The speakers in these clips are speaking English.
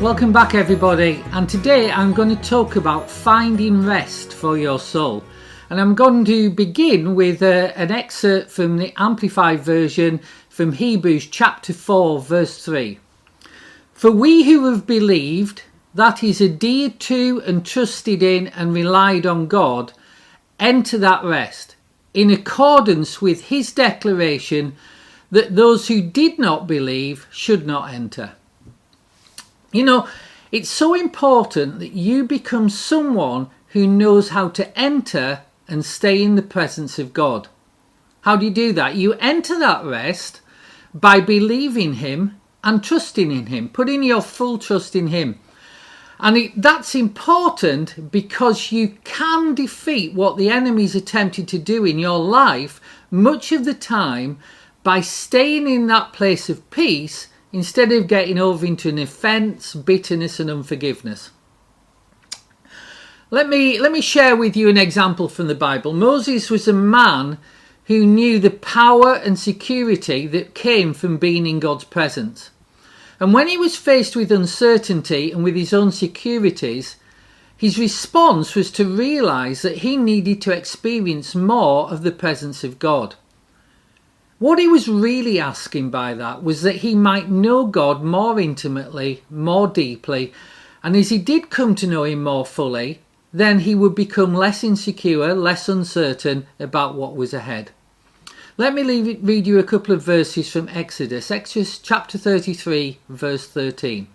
Welcome back everybody, and today I'm going to talk about finding rest for your soul. And I'm going to begin with an excerpt from the Amplified Version from Hebrews chapter 4 verse 3. For we who have believed, that is, adhered to and trusted in and relied on God, enter that rest, in accordance with his declaration that those who did not believe should not enter. You know, it's so important that you become someone who knows how to enter and stay in the presence of God. How do you do that? You enter that rest by believing him and trusting in him, putting your full trust in him. And that's important because you can defeat what the enemy's attempted to do in your life much of the time by staying in that place of peace instead of getting over into an offence, bitterness and unforgiveness. Let me share with you an example from the Bible. Moses was a man who knew the power and security that came from being in God's presence. And when he was faced with uncertainty and with his own insecurities, his response was to realise that he needed to experience more of the presence of God. What he was really asking by that was that he might know God more intimately, more deeply, and as he did come to know him more fully, then he would become less insecure, less uncertain about what was ahead. Let me read you a couple of verses from Exodus chapter 33, verse 13.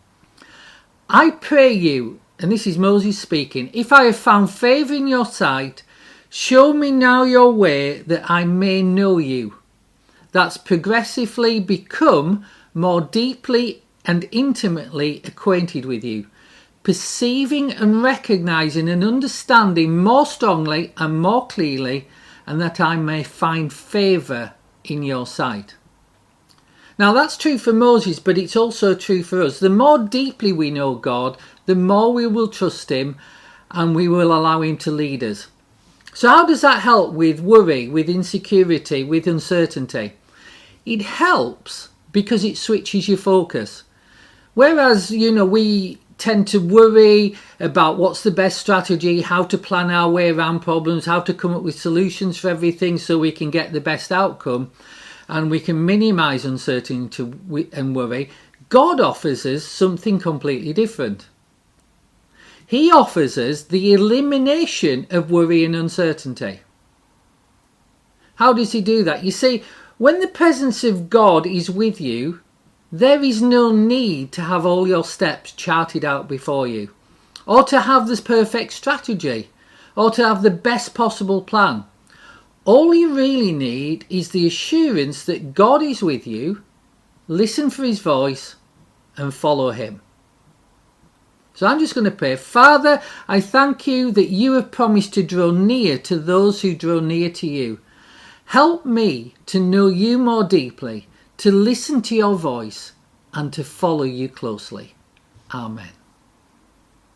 I pray you, and this is Moses speaking, if I have found favour in your sight, show me now your way that I may know you. That's progressively become more deeply and intimately acquainted with you, perceiving and recognising and understanding more strongly and more clearly, and that I may find favour in your sight. Now that's true for Moses, but it's also true for us. The more deeply we know God, the more we will trust him and we will allow him to lead us. So how does that help with worry, with insecurity, with uncertainty? It helps because it switches your focus. Whereas, we tend to worry about what's the best strategy, how to plan our way around problems, how to come up with solutions for everything so we can get the best outcome and we can minimise uncertainty and worry, God offers us something completely different. He offers us the elimination of worry and uncertainty. How does he do that? You see, when the presence of God is with you, there is no need to have all your steps charted out before you, or to have this perfect strategy, or to have the best possible plan. All you really need is the assurance that God is with you, listen for his voice, and follow him. So I'm just going to pray. Father, I thank you that you have promised to draw near to those who draw near to you. Help me to know you more deeply, to listen to your voice, and to follow you closely. Amen.